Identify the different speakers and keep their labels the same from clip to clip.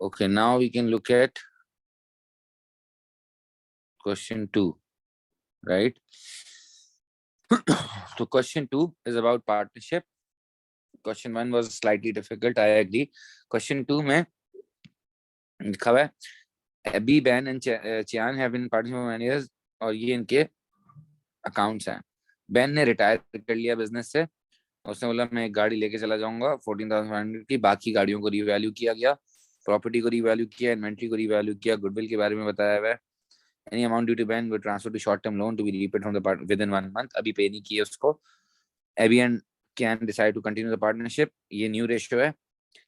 Speaker 1: Okay, now we can look at question 2, right? So question 2 is about partnership. Question 1 was slightly difficult, I agree. Question 2 में लिखा हुआ है Abby, Ben and Chian have been partnership for many years, और ये इनके accounts हैं. Ben ने retire कर लिया बिजनेस से. उसने बोला मैं एक गाड़ी लेके चला जाऊंगा 14,500 की. बाकी गाड़ियों को रीवैल्यू किया गया, प्रॉपर्टी को रीवैल्यू किया, इन्वेंट्री को रीवैल्यू किया, गुडविल के बारे में बताया हुआ है. Any amount due to Ben will transfer to short term loan to be repaid from the part within 1 month. अभी पे नहीं किए उसको. Abby and can decide to continue the partnership. ये न्यू रेशियो है.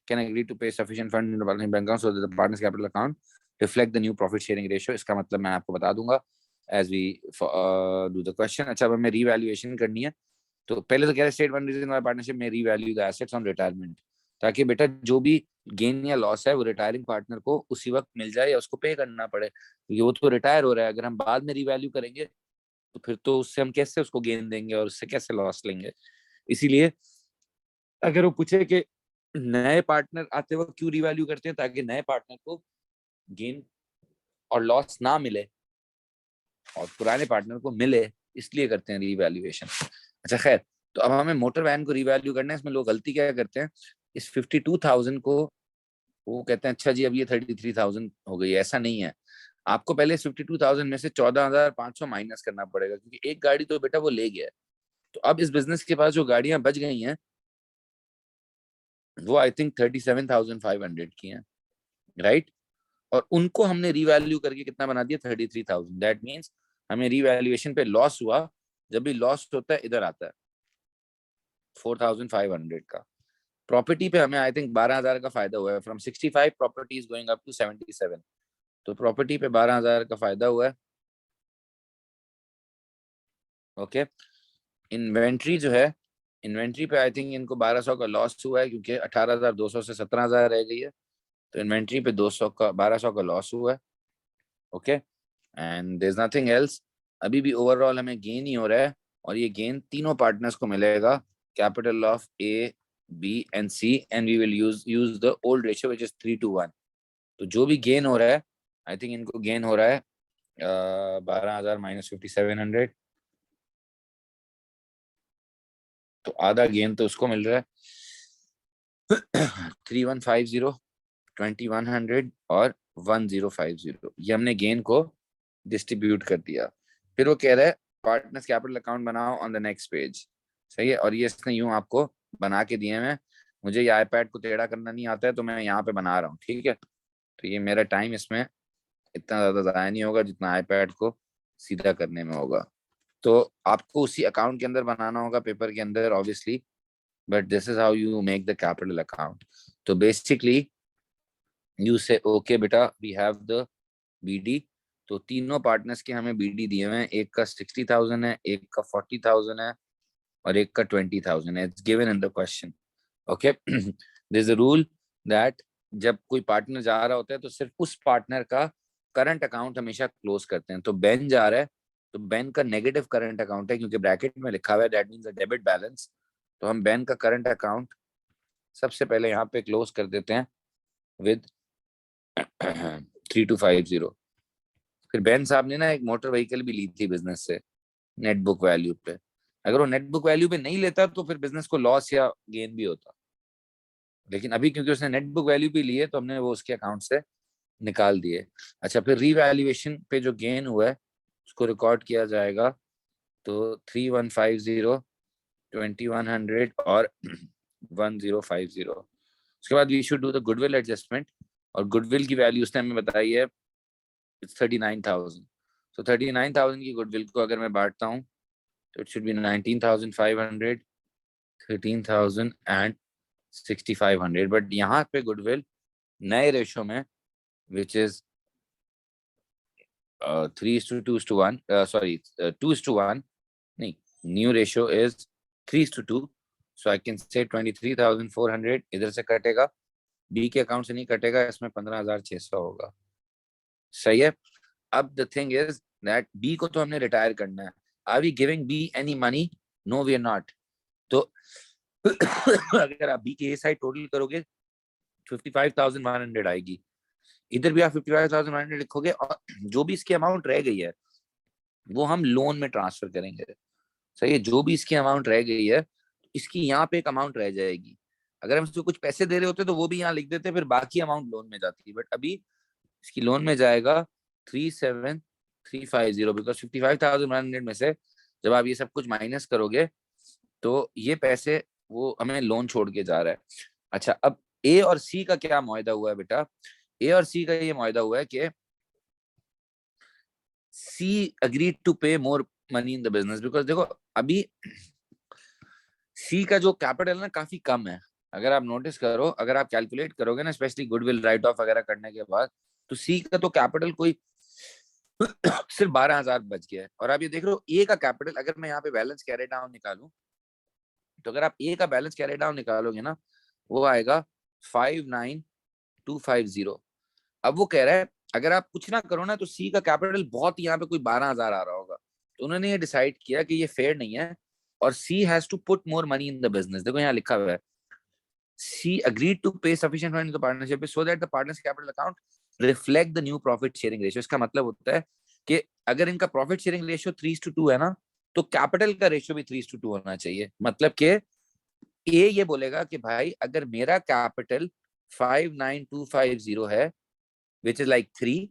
Speaker 1: Can agree to pay sufficient fund in the partnership bank account so that the partner's capital account reflect the new profit sharing ratio. इसका मतलब मैं आपको बता दूंगा as we do the question. अच्छा, अब हमें revaluation करनी है. तो पहले तो कह रहे state one reason why partnership में revalue the assets on retirement, ताकि बेटा जो भी गेन या लॉस है वो रिटायरिंग पार्टनर को उसी वक्त मिल जाए या उसको पे करना पड़े, क्योंकि वो तो रिटायर हो रहा है. अगर हम बाद में रीवैल्यू करेंगे तो फिर तो उससे हम कैसे उसको गेन देंगे और उससे कैसे लॉस लेंगे. इसीलिए अगर वो पूछे कि नए पार्टनर आते वक्त क्यों रीवैल्यू करते हैं, ताकि नए पार्टनर को गेन और लॉस ना मिले और पुराने पार्टनर को मिले, इसलिए करते हैं रीवैल्यूएशन. अच्छा खैर, तो अब हमें मोटर वैन को रीवैल्यू करना है. इसमें लोग गलती क्या करते हैं, इस 52,000 को वो कहते हैं अच्छा जी अब ये 33,000 हो गई. ऐसा नहीं है. आपको पहले 52,000 में से 14,500 माइनस करना पड़ेगा, क्योंकि एक गाड़ी तो बेटा वो ले गया. तो अब इस बिजनेस के पास जो गाड़ियां बच गई हैं वो आई थिंक 37,500 की हैं, राइट. और उनको हमने रीवैल्यू करके कितना बना दिया, 33,000. दैट मीन्स हमें रीवैल्यूएशन पे लॉस हुआ. जब भी लॉस होता है इधर आता है 4,500 का. प्रॉपर्टी पे हमें आई थिंक 12,000 का फायदा हुआ है. From 65 properties going up to 77. तो प्रॉपर्टी पे 12,000 का फायदा हुआ है. ओके. इन्वेंट्री जो है, इन्वेंट्री पे आई थिंक इनको 1,200 का लॉस हुआ है, क्योंकि 18,200 से 17,000 रह गई है. तो इन्वेंट्री पे 200 का 1,200 का लॉस हुआ है. Okay, and there is nothing else. अभी भी ओवरऑल हमें गेन ही हो रहा है, और ये गेन तीनों पार्टनर्स को मिलेगा. Capital of A, B and C, and we will use the old ratio which is 3:1. तो जो भी गेन हो रहा है, आई थिंक इनको गेन हो रहा है 12,000 माइनस 5,700. तो आधा गेन तो उसको मिल रहा है 3,150, 2,100 और 1,050. ये हमने गेन को डिस्ट्रीब्यूट कर दिया. फिर वो कह रहा है पार्टनर्स कैपिटल अकाउंट बनाओ ऑन द नेक्स्ट पेज. सही है. और ये इसने यूं आपको बना के दिए हैं. मुझे ये आईपैड को टेढ़ा करना नहीं आता है, तो मैं यहाँ पे बना रहा हूँ. ठीक है. तो ये मेरा टाइम इसमें इतना ज्यादा जाया नहीं होगा जितना आईपैड को सीधा करने में होगा. तो आपको उसी अकाउंट के अंदर बनाना होगा, पेपर के अंदर obviously. But this is how you make the capital account. तो बेसिकली यू से ओके बेटा वी हैव द बीडी. तो तीनों पार्टनर्स के हमें बीडी दिए हुए हैं. एक का 60,000 है, एक का 40,000 है, और एक का 20,000 है. It's given in the question. Okay. There is a rule that जब कोई पार्टनर जा रहा होता है तो सिर्फ उस पार्टनर का करंट अकाउंट हमेशा क्लोज करते हैं. तो बेन जा रहा है तो बेन का नेगेटिव करंट अकाउंट है, क्योंकि ब्रैकेट में लिखा हुआ है that means a debit balance. तो हम बेन का करंट अकाउंट सबसे पहले यहाँ पे क्लोज कर देते हैं विद 3,250. फिर बेन साहब ने ना एक मोटर व्हीकल भी ली थी बिजनेस से नेट बुक वैल्यू पे. अगर वो नेट बुक वैल्यू पे नहीं लेता तो फिर बिजनेस को लॉस या गेन भी होता. लेकिन अभी क्योंकि उसने नेट बुक वैल्यू भी ली है तो हमने वो उसके अकाउंट से निकाल दिए. अच्छा, फिर रीवैल्यूएशन पे जो गेन हुआ है उसको रिकॉर्ड किया जाएगा. तो 3,150, 2,100 और 1,050. उसके बाद we should do the goodwill adjustment. और गुडविल की वैल्यू उसने हमें बताई है 39,000. तो 39,000 की गुडविल को अगर मैं बांटता हूँ तो it should be 19,500, 13,000 and 6,500. But यहाँ पे गुडविल नए रेशो में विच इज 3:2:1, सॉरी 2:1. नहीं, new ratio is 3:2. So I can say 23,400 इधर से कटेगा, बी के अकाउंट से नहीं कटेगा. इसमें 15,600 होगा. सही है. अब the thing is that B को तो हमने रिटायर करना है. Are we giving B any money? No we are not. तो अगर आप बी की ए साइड टोटल करोगे 55,100 आएगी. इधर भी आप 55,100 लिखोगे और जो भी इसकी अमाउंट रह गई है वो हम लोन में ट्रांसफर करेंगे। सही है, जो भी इसकी अमाउंट रह गई है इसकी यहाँ पे एक अमाउंट रह जाएगी। अगर हम इसको कुछ पैसे दे रहे होते तो वो भी यहाँ लिख देते, फिर बाकी अमाउंट लोन में जाती। बट अभी इसकी लोन में जाएगा 37,350, बिकॉज 55,100 में से जब आप ये सब कुछ माइनस करोगे तो ये पैसे वो हमें लोन छोड़ के जा रहा है। अच्छा, अब ए और सी का क्या मुआहदा हुआ है बेटा? ए और सी का ये मुआहदा हुआ है कि सी अग्रीड टू पे मोर money in the business, because देखो अभी सी का जो कैपिटल है ना काफी कम है। अगर आप नोटिस करो, अगर आप कैलकुलेट करोगे ना, स्पेशली गुडविल राइट ऑफ वगैरह करने के बाद, तो सी का तो कैपिटल कोई सिर्फ 12,000 बच गया है। और आप ये देख रहे हो ए का कैपिटल, अगर मैं यहाँ पे बैलेंस कैरी डाउन निकालूं, तो अगर आप ए का बैलेंस कैरी डाउन निकालोगे ना, वो आएगा 59,250। अब वो कह रहा है अगर आप कुछ ना करो ना तो सी का कैपिटल बहुत, यहाँ पे कोई 12,000 आ रहा होगा। तो उन्होंने ये डिसाइड किया कि ये फेयर नहीं है और she has to put more money in the business. देखो यहाँ लिखा हुआ है, सी agreed to pay sufficient money to the partnership so that the partner's capital account reflect the new profit sharing ratio। इसका मतलब होता है कि अगर इनका प्रॉफिट शेयरिंग रेशियो 3:2 है ना, तो कैपिटल का रेशियो भी 3:2 होना चाहिए। मतलब कि ये बोलेगा कि भाई अगर मेरा कैपिटल 59,250 है, विच इज लाइक 3,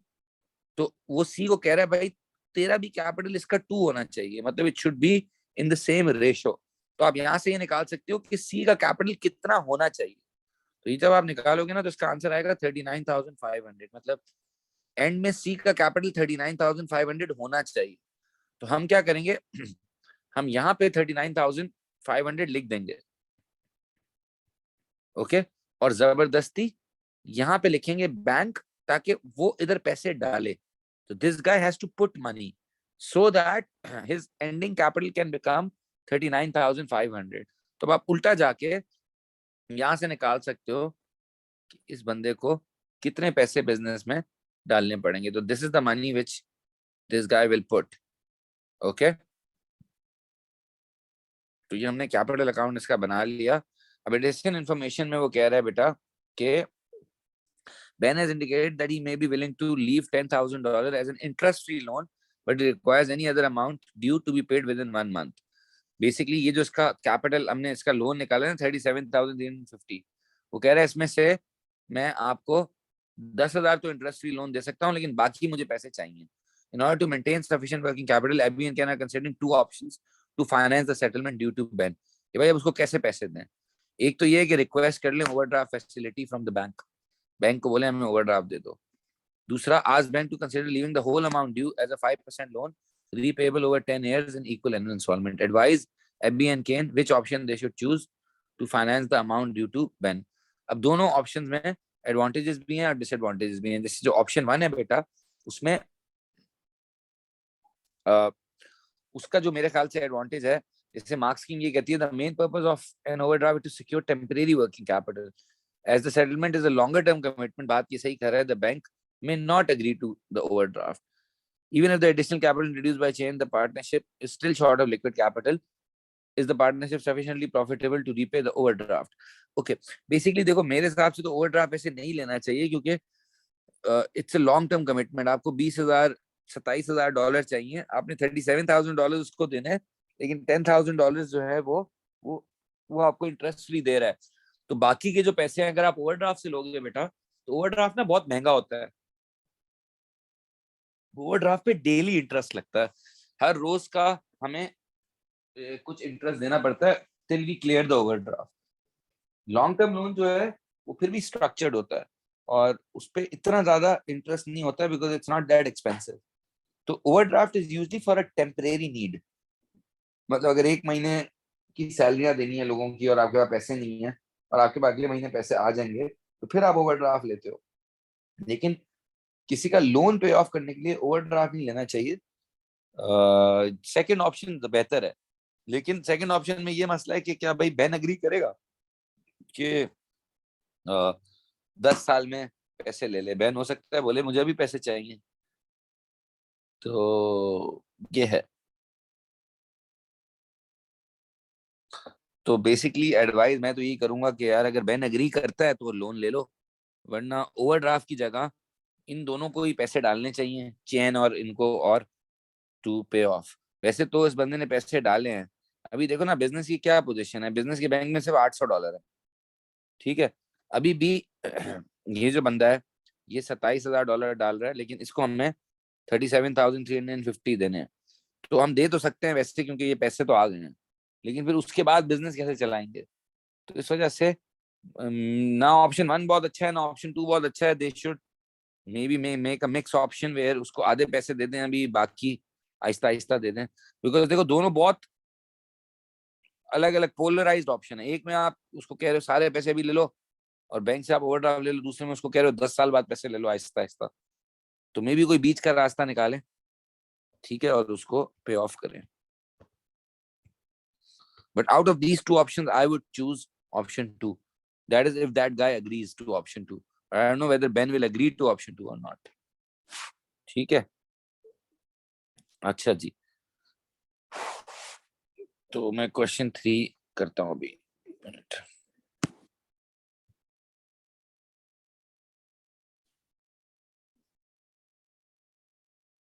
Speaker 1: तो वो सी को कह रहा है भाई तेरा भी कैपिटल इसका 2 होना चाहिए, मतलब it should be in the same ratio. तो आप यहां से ये निकाल सकते हो कि सी का कैपिटल कितना होना चाहिए। तो ये जब आप निकालोगे ना तो इसका आंसर आएगा 39,500। मतलब एंड में सी का कैपिटल 39,500 होना चाहिए। तो हम क्या करेंगे हम यहाँ पे 39,500 लिख देंगे, ओके। और जबरदस्ती यहाँ पे लिखेंगे बैंक, ताकि वो इधर पैसे डाले। तो this guy has to put money so that his ending capital can become 39,500। तो आप उल्टा जाके यहां से निकाल सकते हो कि इस बंदे को कितने पैसे बिजनेस में डालने पड़ेंगे। तो this is the money which this guy will put, okay. तो ये हमने कैपिटल अकाउंट इसका बना लिया। अब एडिशनल इन्फॉर्मेशन में वो कह रहा है बेटा कि Ben has indicated that he may be willing to leave $10,000 as an interest-free loan, but it requires any other amount due to be paid within 1 month. Basically ये जो इसका कैपिटल हमने इसका लोन निकाला ना 37,350, वो कह रहा है इसमें से मैं आपको 10,000 तो इंटरेस्ट फ्री लोन दे सकता हूँ, लेकिन बाकी मुझे पैसे चाहिए। In order to maintain sufficient working capital, Abby and Ken are considering two options to finance the settlement due to Ben। कि भाई अब उसको कैसे पैसे दें? एक तो ये है कि रिक्वेस्ट कर लें overdraft facility from the bank, bank को बोले हमें ओवरड्राफ्ट दे दो। दूसरा, ask bank to consider leaving the whole amount due as a 5% loan repayable over 10 years in equal annual installment. Advise Abby and Kane which option they should choose to finance the amount due to Ben। अब दोनों options में advantages भी हैं और disadvantages भी हैं। जैसे जो ऑप्शन 1 है बेटा, उसमें उसका जो मेरे ख्याल से एडवांटेज है, जैसे मार्क्स स्कीम ये कहती है the main purpose of an overdraft to secure temporary working capital as the settlement is a longer term commitment. बात ये सही कर रहा है, the bank may not agree to the overdraft even if the additional capital introduced by chain the partnership is still short of liquid capital। is the partnership sufficiently profitable to repay the overdraft? okay, basically देखो मेरे हिसाब से तो overdraft ऐसे नहीं लेना चाहिए, क्योंकि it's a long term commitment. आपको 20,000 $27,000 चाहिए, आपने $37,000 उसको देना है, लेकिन $10,000 जो है वो वो आपको इंटरेस्ट फ्री दे रहा है। तो बाकी के जो पैसे हैं अगर आप ओवरड्राफ्ट से लोगे बेटा, तो ओवरड्राफ्ट ना बहुत महंगा होता है। ओवरड्राफ्ट पे डेली इंटरेस्ट लगता है, हर रोज का हमें कुछ इंटरेस्ट देना पड़ता है till we clear the overdraft. Long term loan जो है वो फिर भी स्ट्रक्चर्ड होता है और उस पर इतना ज्यादा इंटरेस्ट नहीं होता है, because it's not that expensive. तो overdraft is usually for a temporary need. मतलब अगर 1 महीने की सैलरियां देनी है लोगों की और आपके पास पैसे नहीं है और आपके पास अगले महीने पैसे आ जाएंगे, तो फिर आप ओवरड्राफ्ट लेते हो। लेकिन किसी का लोन पे ऑफ करने के लिए ओवरड्राफ्ट नहीं लेना चाहिए। सेकंड ऑप्शन बेहतर है, लेकिन सेकंड ऑप्शन में ये मसला है कि क्या भाई बैन एग्री करेगा कि 10 साल में पैसे ले ले? बैन हो सकता है बोले मुझे भी पैसे चाहिए। तो ये है। तो बेसिकली एडवाइस मैं तो यही करूंगा कि यार अगर बैन एग्री करता है तो लोन ले लो, वरना ओवरड्राफ्ट की जगह इन दोनों को ही पैसे डालने चाहिए, चैन और इनको, और टू पे ऑफ। वैसे तो इस बंदे ने पैसे डाले हैं। अभी देखो ना बिजनेस की क्या पोजीशन है, बिजनेस के बैंक में सिर्फ $800 है। ठीक है, अभी भी ये जो बंदा है ये $27,000 डाल रहा है, लेकिन इसको हमें 37,350 देने हैं। तो हम दे तो सकते हैं वैसे, क्योंकि ये पैसे तो आ गए हैं, लेकिन फिर उसके बाद बिजनेस कैसे चलाएंगे? तो इस वजह से ना ऑप्शन वन बहुत अच्छा है ना ऑप्शन टू बहुत अच्छा है। They should maybe make a mix option where उसको आधे पैसे दे दें अभी, बाकी आहिस्ता आहिस्ता दे दें। बिकॉज देखो दोनों बहुत अलग अलग पोलराइज्ड ऑप्शन है। एक में आप उसको कह रहे हो सारे पैसे अभी ले लो और बैंक से आप ओवरड्राफ्ट ले लो, दूसरे में उसको कह रहे हो 10 साल बाद पैसे ले लो आहिस्ता आहिस्ता। तो मे भी कोई बीच का रास्ता निकाले, ठीक है, और उसको पे ऑफ करें। But out of these two options I would choose option two, that is if that guy agrees to option two. I don't know whether Ben will agree to option two और not. ठीक है, अच्छा जी, तो मैं question 3 करता हूँ अभी।